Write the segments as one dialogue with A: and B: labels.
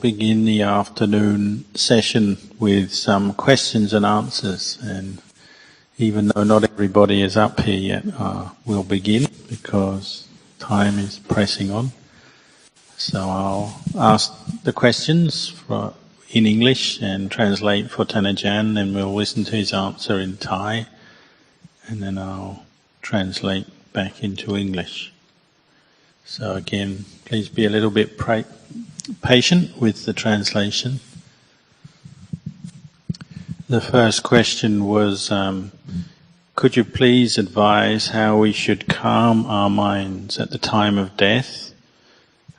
A: begin the afternoon session with some questions and answers, and even though not everybody is up here yet, we'll begin because time is pressing on. So I'll ask the questions in English and translate for Ajahn, and we'll listen to his answer in Thai, and then I'll translate back into English. So again, please be a little bit patient with the translation. The first question was, could you please advise how we should calm our minds at the time of death?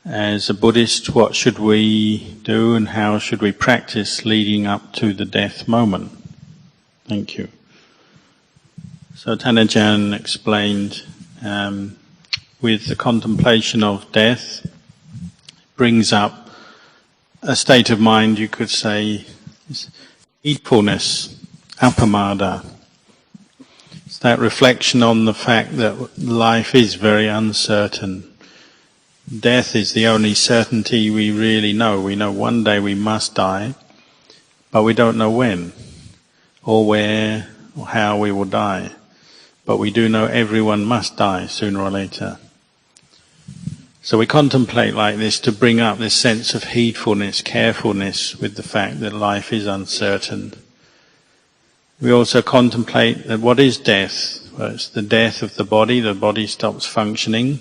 A: As a Buddhist, what should we do and how should we practice leading up to the death moment? Thank you. So Ajahn explained, with the contemplation of death, brings up a state of mind, you could say, heedfulness, appamada. It's that reflection on the fact that life is very uncertain. Death is the only certainty we really know. We know one day we must die, but we don't know when, or where, or how we will die. But we do know everyone must die sooner or later. So we contemplate like this to bring up this sense of heedfulness, carefulness with the fact that life is uncertain. We also contemplate that what is death? Well, it's the death of the body stops functioning.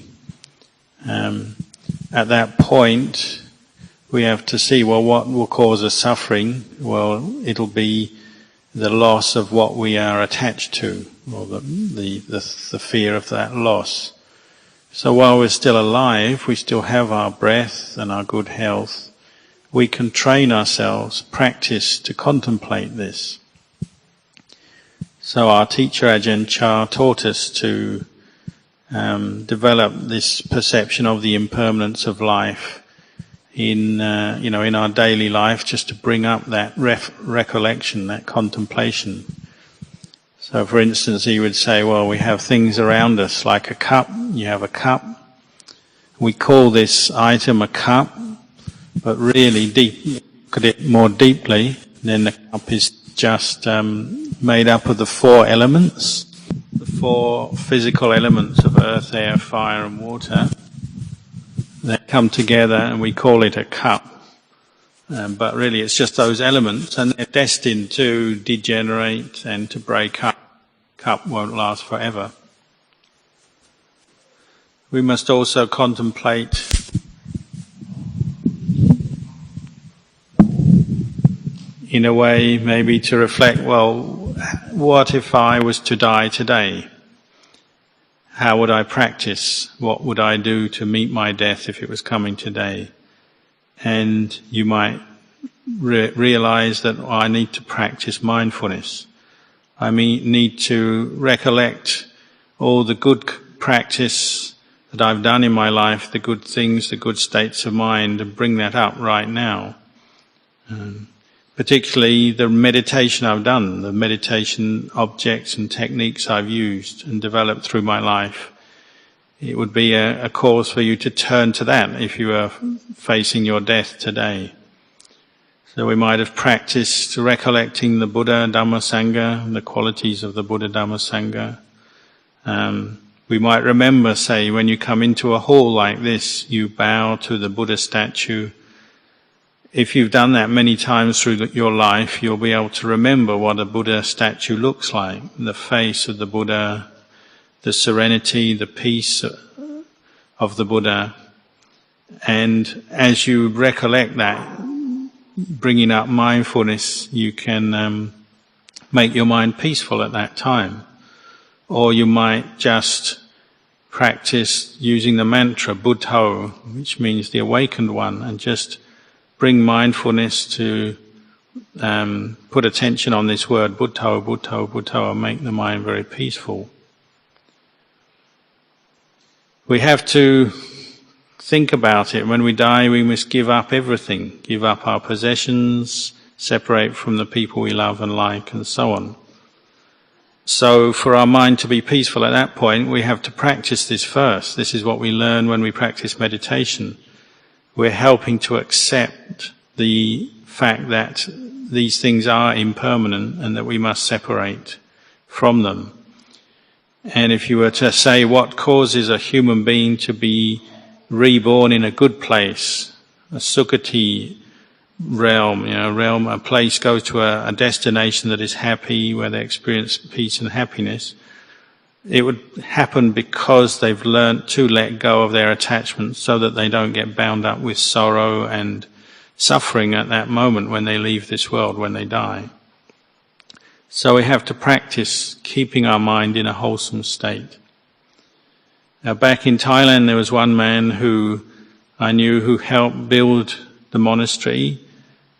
A: At that point, we have to see, well, what will cause us suffering? Well, it'll be the loss of what we are attached to, or the fear of that loss. So while we're still alive, we still have our breath and our good health, we can train ourselves, practice to contemplate this. So our teacher Ajahn Chah taught us to develop this perception of the impermanence of life in our daily life, just to bring up that recollection, that contemplation. So for instance, he would say, well, we have things around us like a cup. You have a cup. We call this item a cup, but really look at it more deeply, then the cup is just made up of the four elements, the four physical elements of earth, air, fire and water. They come together and we call it a cup. But really it's just those elements, and they're destined to degenerate and to break up. Cup won't last forever. We must also contemplate in a way maybe to reflect, well, what if I was to die today? How would I practice? What would I do to meet my death if it was coming today? And you might realize that I need to practice mindfulness. I need to recollect all the good practice that I've done in my life, the good things, the good states of mind, and bring that up right now. Particularly the meditation I've done, the meditation objects and techniques I've used and developed through my life. It would be a cause for you to turn to that if you are facing your death today. So we might have practiced recollecting the Buddha, Dhamma, Sangha, and the qualities of the Buddha, Dhamma, Sangha. We might remember, say, when you come into a hall like this, you bow to the Buddha statue. If you've done that many times through your life, you'll be able to remember what a Buddha statue looks like, the face of the Buddha, the serenity, the peace of the Buddha. And as you recollect that, bringing up mindfulness, you can make your mind peaceful at that time. Or you might just practice using the mantra Buddho, which means the awakened one, and just bring mindfulness to put attention on this word Buddho, Buddho, Buddho, and make the mind very peaceful. We have to think about it. When we die, we must give up everything, give up our possessions, separate from the people we love and like, and so on. So for our mind to be peaceful at that point, we have to practice this first. This is what we learn when we practice meditation. We're helping to accept the fact that these things are impermanent and that we must separate from them. And if you were to say what causes a human being to be reborn in a good place, a Sukhati realm, a place goes to a destination that is happy, where they experience peace and happiness, it would happen because they've learnt to let go of their attachments so that they don't get bound up with sorrow and suffering at that moment when they leave this world, when they die. So we have to practice keeping our mind in a wholesome state. Now, back in Thailand, there was one man who I knew who helped build the monastery,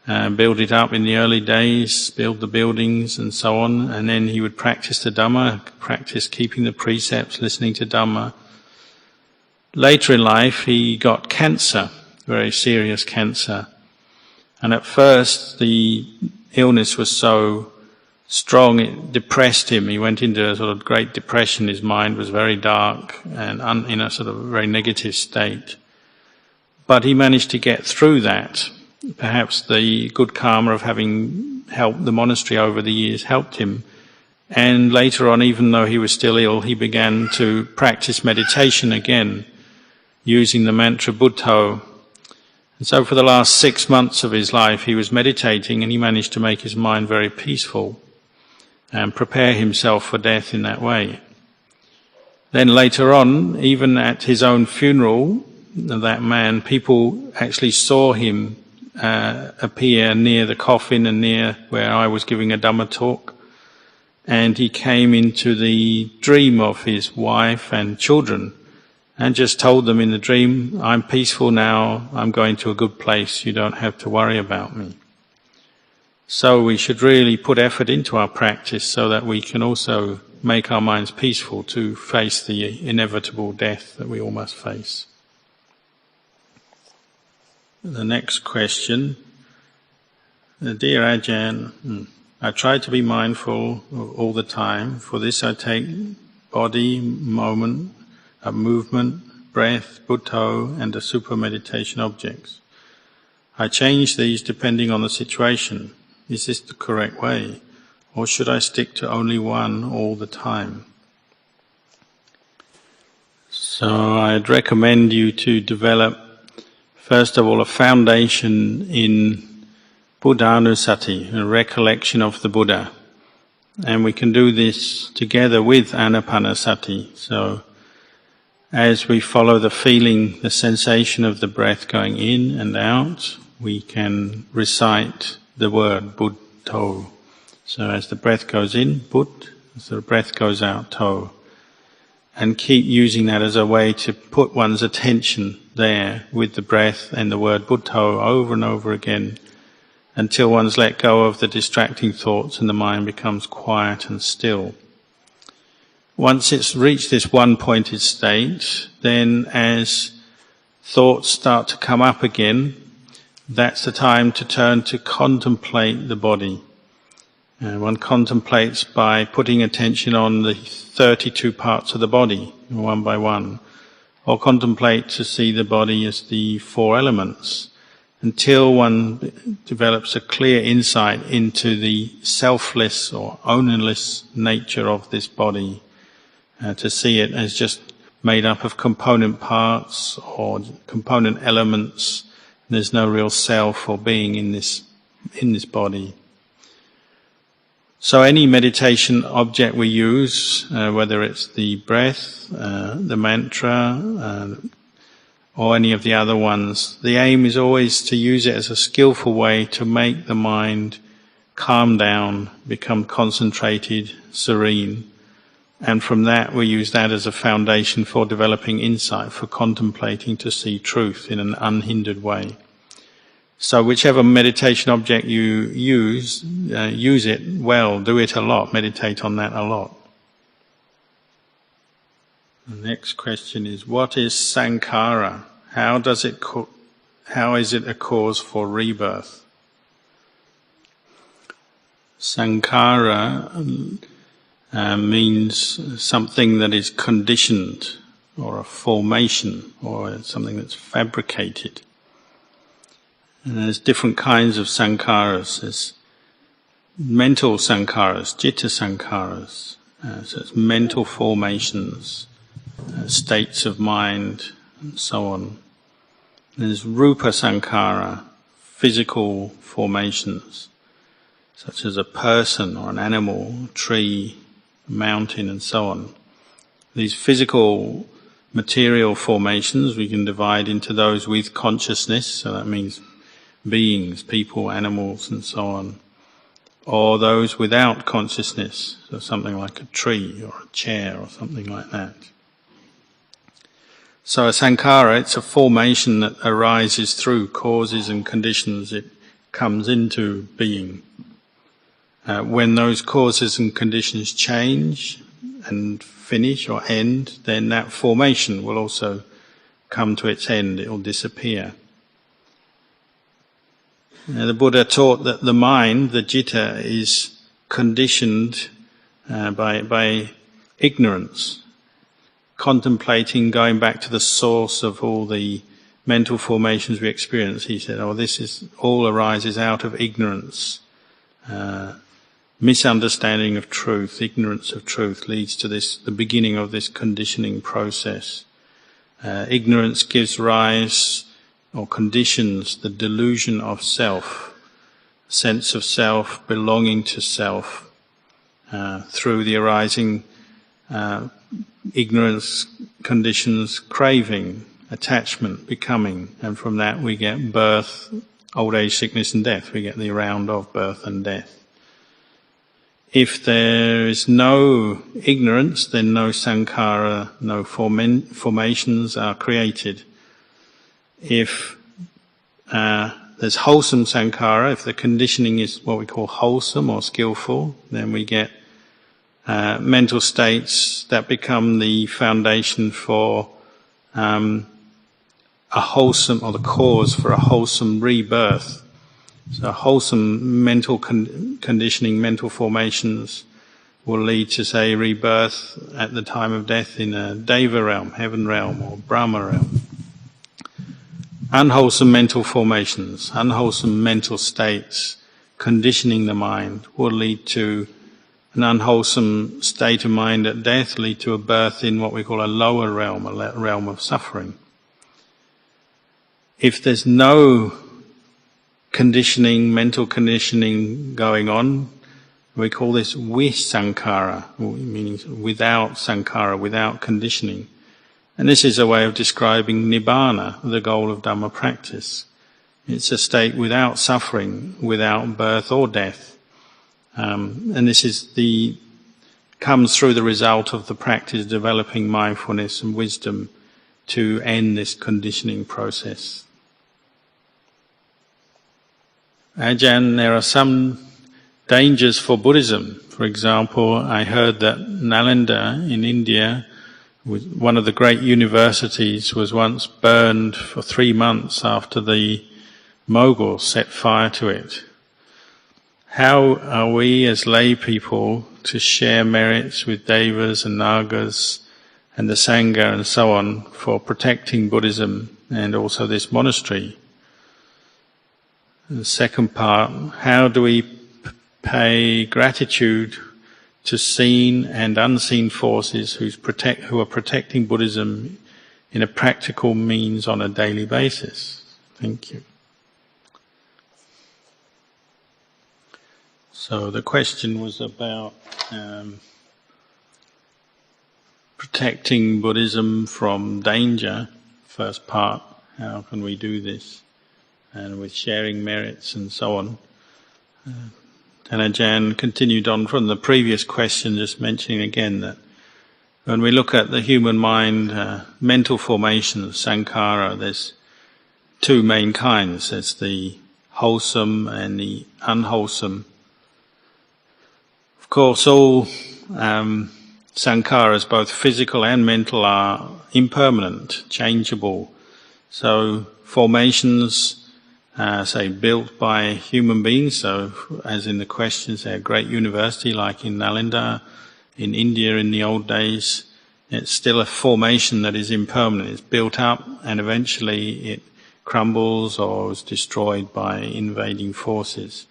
A: build it up in the early days, build the buildings and so on, and then he would practice the Dhamma, practice keeping the precepts, listening to Dhamma. Later in life, he got cancer, very serious cancer. And at first, the illness was so strong, it depressed him. He went into a sort of great depression. His mind was very dark and in a sort of very negative state. But he managed to get through that. Perhaps the good karma of having helped the monastery over the years helped him. And later on, even though he was still ill, he began to practice meditation again, using the mantra Buddho. And so for the last 6 months of his life, he was meditating, and he managed to make his mind very peaceful and prepare himself for death in that way. Then later on, even at his own funeral, that man, people actually saw him appear near the coffin and near where I was giving a Dhamma talk. And he came into the dream of his wife and children and just told them in the dream, I'm peaceful now, I'm going to a good place, you don't have to worry about me. So we should really put effort into our practice so that we can also make our minds peaceful to face the inevitable death that we all must face. The next question. Dear Ajahn, I try to be mindful all the time. For this I take body, movement, breath, Buddho, and the super meditation objects. I change these depending on the situation. Is this the correct way? Or should I stick to only one all the time? So I'd recommend you to develop, first of all, a foundation in Buddhanusati, a recollection of the Buddha. And we can do this together with Anapanasati. So as we follow the feeling, the sensation of the breath going in and out, we can recite the word Buddho. So as the breath goes in, Bud, as the breath goes out, To. And keep using that as a way to put one's attention there with the breath and the word Buddho over and over again until one's let go of the distracting thoughts and the mind becomes quiet and still. Once it's reached this one-pointed state, then as thoughts start to come up again, that's the time to turn to contemplate the body. One contemplates by putting attention on the 32 parts of the body, one by one, or contemplate to see the body as the 4 elements, until one develops a clear insight into the selfless or ownerless nature of this body, to see it as just made up of component parts or component elements. There's no real self or being in this body. So any meditation object we use, whether it's the breath, the mantra, or any of the other ones, the aim is always to use it as a skillful way to make the mind calm down, become concentrated, serene. And from that we use that as a foundation for developing insight, for contemplating to see truth in an unhindered way. So whichever meditation object you use it well, do it a lot, meditate on that a lot. The next question is, what is Sankhara? How is it a cause for rebirth? Sankhara means something that is conditioned, or a formation, or something that's fabricated. And there's different kinds of sankharas. There's mental sankharas, citta sankharas. So it's mental formations, states of mind, and so on. There's rupa sankhara, physical formations, such as a person or an animal, a tree, a mountain, and so on. These physical material formations we can divide into those with consciousness, so that means beings, people, animals, and so on, or those without consciousness, so something like a tree or a chair or something like that. So a sankhara, it's a formation that arises through causes and conditions. It comes into being. When those causes and conditions change and finish or end, then that formation will also come to its end, it will disappear. The Buddha taught that the mind, the citta, is conditioned by ignorance, contemplating, going back to the source of all the mental formations we experience. He said, this all arises out of ignorance. Misunderstanding of truth, ignorance of truth leads to the beginning of this conditioning process. Ignorance gives rise or conditions the delusion of self, sense of self, belonging to self, through the arising ignorance conditions, craving, attachment, becoming, and from that we get birth, old age, sickness and death. We get the round of birth and death. If there is no ignorance, then no sankhara, no formations are created. If there's wholesome sankhara, if the conditioning is what we call wholesome or skillful, then we get mental states that become the foundation for a wholesome, or the cause for a wholesome rebirth. So wholesome mental conditioning, mental formations will lead to, say, rebirth at the time of death in a Deva realm, heaven realm, or Brahma realm. Unwholesome mental formations, unwholesome mental states, conditioning the mind, will lead to an unwholesome state of mind at death, lead to a birth in what we call a lower realm, a realm of suffering. If there's no conditioning, mental conditioning going on, we call this visankhara, meaning without sankhara, without conditioning. And this is a way of describing nibbana, the goal of Dhamma practice. It's a state without suffering, without birth or death. And this comes through the result of the practice developing mindfulness and wisdom to end this conditioning process. Ajahn, there are some dangers for Buddhism. For example, I heard that Nalanda in India, one of the great universities, was once burned for 3 months after the Mughals set fire to it. How are we as lay people to share merits with Devas and Nagas and the Sangha and so on for protecting Buddhism and also this monastery? The second part, how do we pay gratitude to seen and unseen forces who are protecting Buddhism in a practical means on a daily basis? Thank you. So the question was about protecting Buddhism from danger, first part, how can we do this? And with sharing merits and so on. And Ajahn continued on from the previous question, just mentioning again that when we look at the human mind, mental formations, sankhara, there's two main kinds. There's the wholesome and the unwholesome. Of course, all sankharas, both physical and mental, are impermanent, changeable. So formations, say, built by human beings, so as in the questions, a great university like in Nalanda, in India in the old days, it's still a formation that is impermanent. It's built up and eventually it crumbles or is destroyed by invading forces.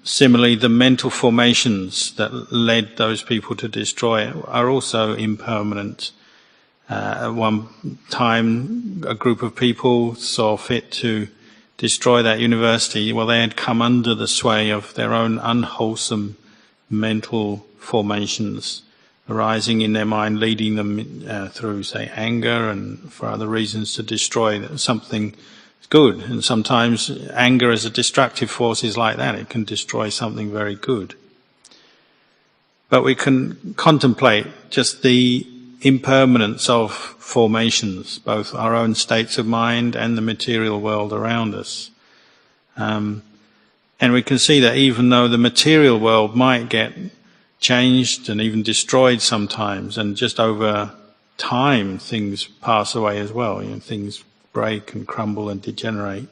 A: Similarly, the mental formations that led those people to destroy it are also impermanent. At one time, a group of people saw fit to destroy that university. Well, they had come under the sway of their own unwholesome mental formations arising in their mind, leading them through, say, anger and for other reasons to destroy something good. And sometimes anger as a destructive force is like that. It can destroy something very good. But we can contemplate just the impermanence of formations, both our own states of mind and the material world around us. And we can see that even though the material world might get changed and even destroyed sometimes, and just over time things pass away as well, things break and crumble and degenerate.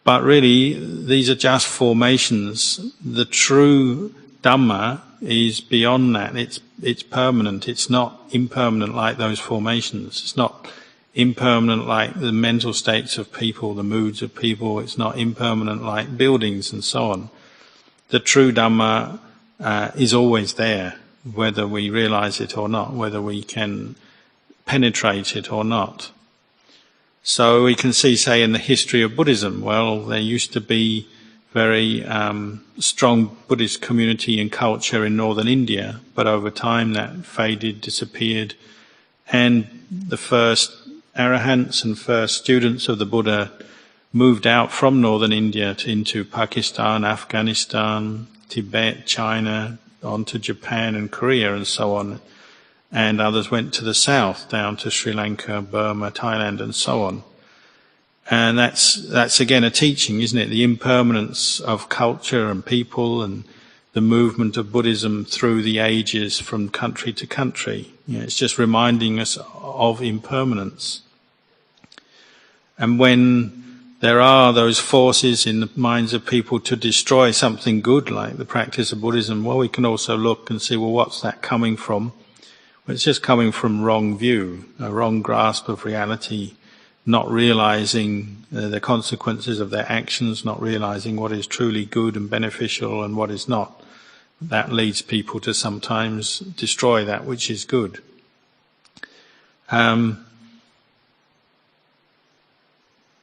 A: But really, these are just formations. The true Dhamma is beyond that. It's permanent. It's not impermanent like those formations. It's not impermanent like the mental states of people, the moods of people. It's not impermanent like buildings and so on. The true Dhamma is always there, whether we realize it or not, whether we can penetrate it or not. So we can see, say, in the history of Buddhism, well, there used to be very strong Buddhist community and culture in northern India, but over time that faded, disappeared, and the first arahants and first students of the Buddha moved out from northern India into Pakistan, Afghanistan, Tibet, China, on to Japan and Korea and so on. And others went to the south, down to Sri Lanka, Burma, Thailand and so on. And that's again a teaching, isn't it? The impermanence of culture and people and the movement of Buddhism through the ages from country to country. It's just reminding us of impermanence. And when there are those forces in the minds of people to destroy something good, like the practice of Buddhism, well, we can also look and see, well, what's that coming from? Well, it's just coming from wrong view, a wrong grasp of reality, not realizing the consequences of their actions, not realizing what is truly good and beneficial and what is not. That leads people to sometimes destroy that which is good.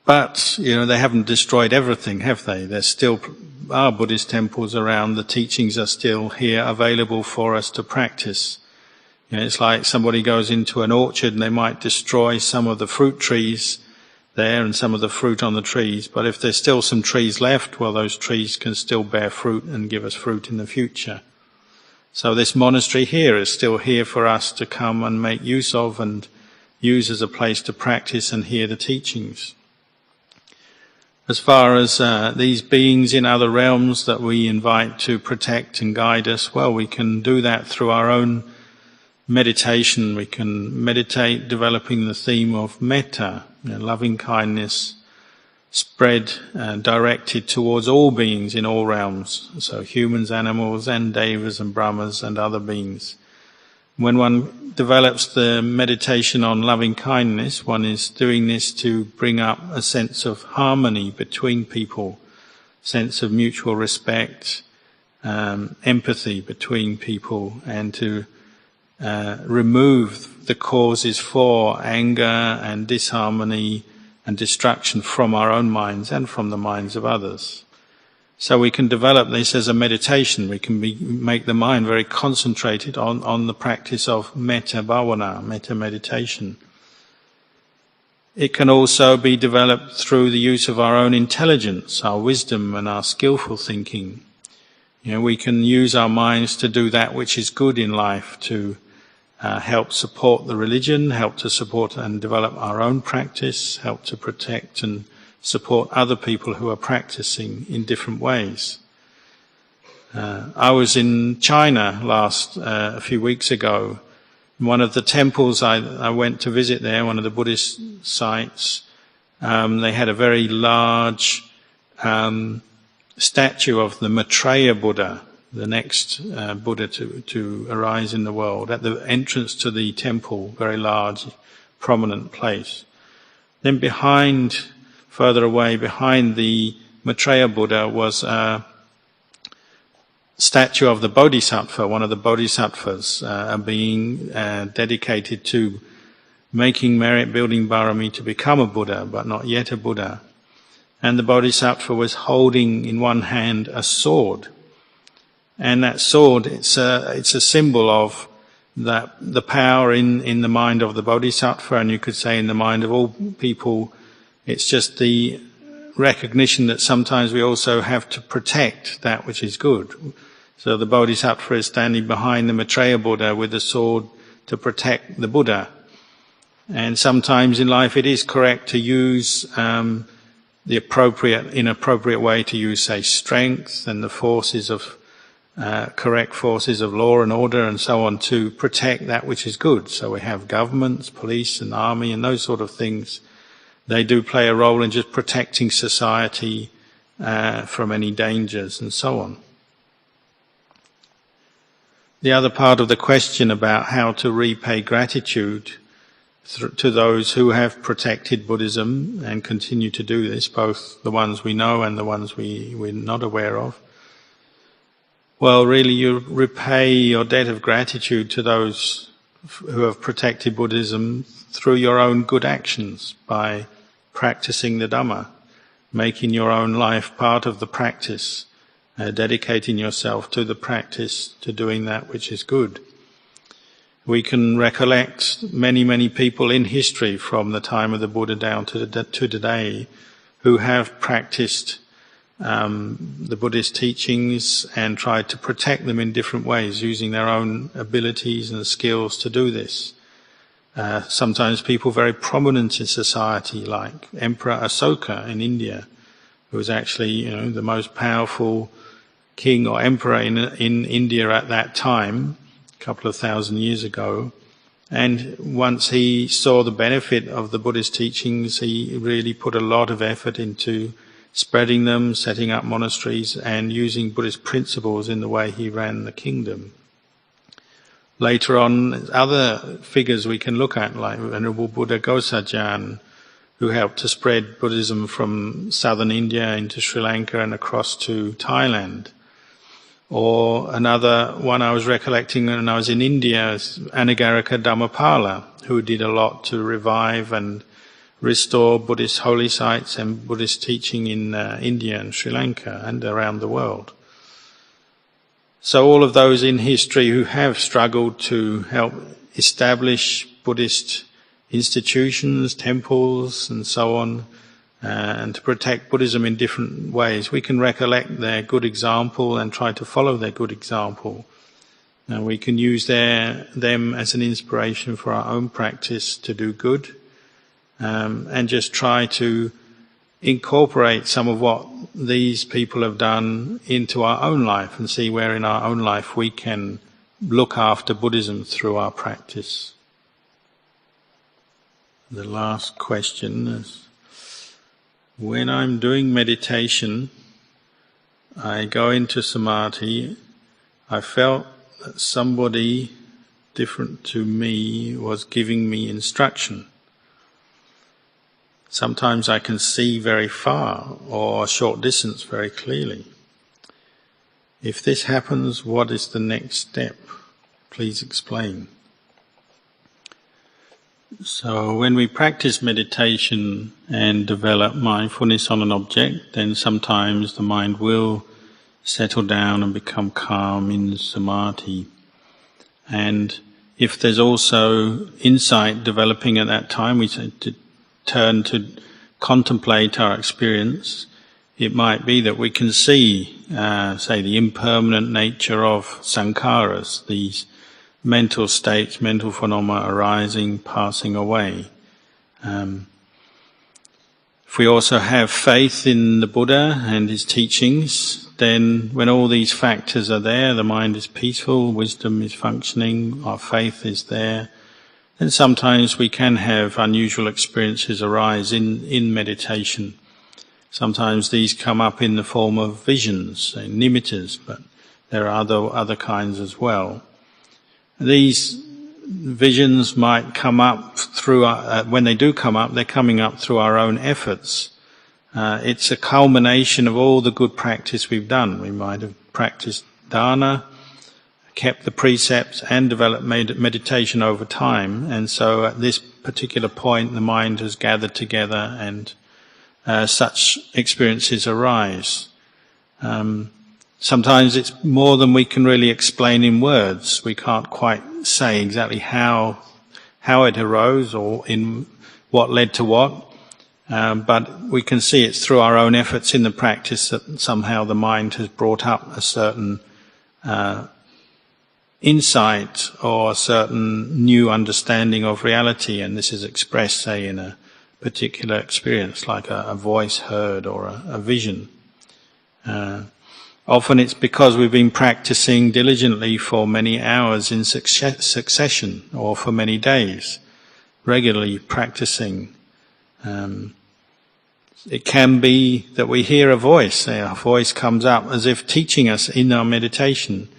A: But, they haven't destroyed everything, have they? There still are Buddhist temples around. The teachings are still here, available for us to practice. It's like somebody goes into an orchard and they might destroy some of the fruit trees there and some of the fruit on the trees. But if there's still some trees left, well, those trees can still bear fruit and give us fruit in the future. So this monastery here is still here for us to come and make use of and use as a place to practice and hear the teachings. As far as these beings in other realms that we invite to protect and guide us, well, we can do that through our own meditation. We can meditate developing the theme of metta, loving kindness, spread and directed towards all beings in all realms, so humans, animals, and devas and brahmas and other beings. When one develops the meditation on loving kindness, one is doing this to bring up a sense of harmony between people, sense of mutual respect, empathy between people, and to remove the causes for anger and disharmony and destruction from our own minds and from the minds of others. So we can develop this as a meditation. We can make the mind very concentrated on the practice of metta bhavana, metta meditation. It can also be developed through the use of our own intelligence, our wisdom and our skillful thinking. We can use our minds to do that which is good in life, to help support the religion, help to support and develop our own practice, help to protect and support other people who are practicing in different ways. I was in China a few weeks ago. One of the temples I went to visit there, one of the Buddhist sites, they had a very large statue of the Maitreya Buddha, the next Buddha to arise in the world, at the entrance to the temple, very large, prominent place. Then further away, behind the Maitreya Buddha was a statue of the Bodhisattva, one of the Bodhisattvas, a being dedicated to making merit, building Bharami to become a Buddha, but not yet a Buddha. And the Bodhisattva was holding in one hand a sword. And that sword, it's a symbol of the power in the mind of the Bodhisattva, and you could say in the mind of all people. It's just the recognition that sometimes we also have to protect that which is good. So the Bodhisattva is standing behind the Maitreya Buddha with the sword to protect the Buddha. And sometimes in life it is correct to use the inappropriate way to use, say, strength and the forces of correct forces of law and order and so on to protect that which is good. So we have governments, police and army and those sort of things. They do play a role in just protecting society from any dangers and so on. The other part of the question about how to repay gratitude to those who have protected Buddhism and continue to do this, both the ones we know and the ones we're not aware of. Well, really you repay your debt of gratitude to those who have protected Buddhism through your own good actions, by practicing the Dhamma, making your own life part of the practice, dedicating yourself to the practice, to doing that which is good. We can recollect many, many people in history from the time of the Buddha down to today who have practiced the Buddhist teachings and tried to protect them in different ways, using their own abilities and skills to do this. Sometimes people very prominent in society, like Emperor Asoka in India, who was actually, the most powerful king or emperor in India at that time, a couple of thousand years ago. And once he saw the benefit of the Buddhist teachings, he really put a lot of effort into spreading them, setting up monasteries, and using Buddhist principles in the way he ran the kingdom. Later on, other figures we can look at, like Venerable Buddha Gosajan, who helped to spread Buddhism from southern India into Sri Lanka and across to Thailand. Or another one I was recollecting when I was in India, Anagarika Dhammapala, who did a lot to revive and restore Buddhist holy sites and Buddhist teaching in India and Sri Lanka and around the world. So all of those in history who have struggled to help establish Buddhist institutions, temples and so on, and to protect Buddhism in different ways, we can recollect their good example and try to follow their good example. And we can use them as an inspiration for our own practice to do good, and just try to incorporate some of what these people have done into our own life and see where in our own life we can look after Buddhism through our practice. The last question is, when I'm doing meditation, I go into samadhi, I felt that somebody different to me was giving me instruction. Sometimes I can see very far or a short distance very clearly. If this happens, what is the next step? Please explain. So when we practice meditation and develop mindfulness on an object, then sometimes the mind will settle down and become calm in samadhi. And if there's also insight developing at that time, we say to turn to contemplate our experience. It might be that we can see, say, the impermanent nature of sankharas, these mental states, mental phenomena arising, passing away. If we also have faith in the Buddha and his teachings, then when all these factors are there, the mind is peaceful, wisdom is functioning, our faith is there, then sometimes we can have unusual experiences arise in meditation. Sometimes these come up in the form of visions, nimittas, but there are other kinds as well. These visions might come up through, when they do come up, they're coming up through our own efforts. It's a culmination of all the good practice we've done. We might have practiced dana, kept the precepts, and developed meditation over time. And so at this particular point, the mind has gathered together, and such experiences arise. Sometimes it's more than we can really explain in words. We can't quite say exactly how it arose or in what led to what. But we can see it's through our own efforts in the practice that somehow the mind has brought up a certain insight or a certain new understanding of reality, and this is expressed, say, in a particular experience, like a voice heard or a vision. Often it's because we've been practicing diligently for many hours in succession, or for many days, regularly practicing. It can be that we hear a voice comes up as if teaching us in our meditation.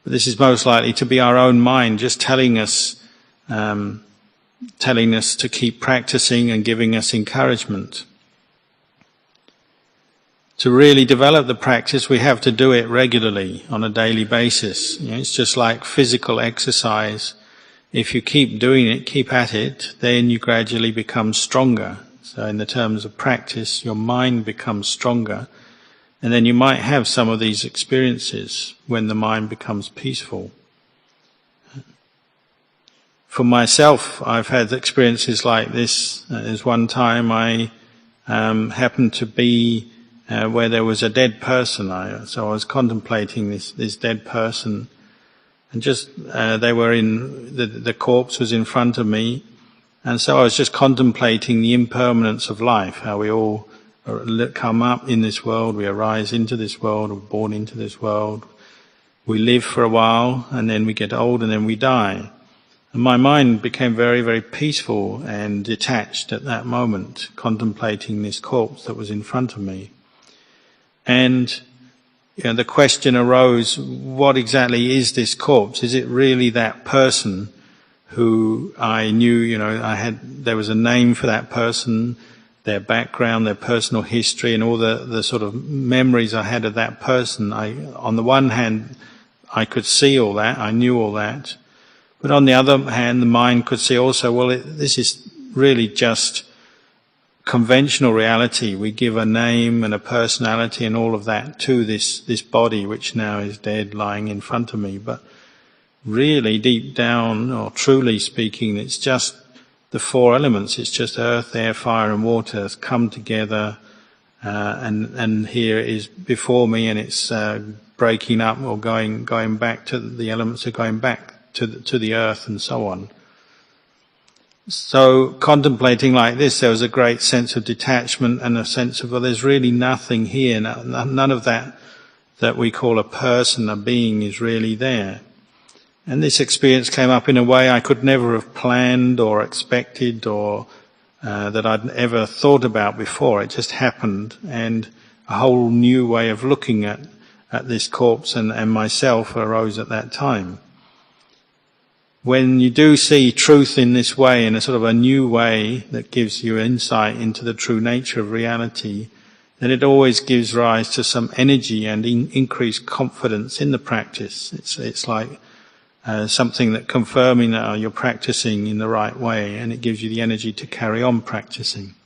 A: But this is most likely to be our own mind just telling us to keep practicing and giving us encouragement. To really develop the practice, we have to do it regularly on a daily basis. It's just like physical exercise. If you keep doing it, keep at it, then you gradually become stronger. So in the terms of practice, your mind becomes stronger, and then you might have some of these experiences when the mind becomes peaceful. For myself, I've had experiences like this. There's one time I happened to be where there was a dead person. So I was contemplating this dead person, and just they were in the corpse was in front of me, and so I was just contemplating the impermanence of life, how we all come up in this world, we arise into this world, we're born into this world, we live for a while, and then we get old, and then we die. And my mind became very, very peaceful and detached at that moment, contemplating this corpse that was in front of me. And the question arose, what exactly is this corpse? Is it really that person who I knew, there was a name for that person, their background, their personal history, and all the sort of memories I had of that person. On the one hand, I could see all that, I knew all that. But on the other hand, the mind could see also, this is really just conventional reality. We give a name and a personality and all of that to this body which now is dead, lying in front of me. But really deep down, or truly speaking, it's just the four elements. It's just earth, air, fire and water has come together, and here it is before me, and it's breaking up or going back to the elements, are going back to the earth and so on. So contemplating like this, there was a great sense of detachment and a sense of, there's really nothing here. None of that we call a person, a being, is really there. And this experience came up in a way I could never have planned or expected, or that I'd ever thought about before. It just happened, and a whole new way of looking at this corpse and myself arose at that time. When you do see truth in this way, in a sort of a new way that gives you insight into the true nature of reality, then it always gives rise to some energy and increased confidence in the practice. It's like something that confirming that you're practicing in the right way, and it gives you the energy to carry on practicing.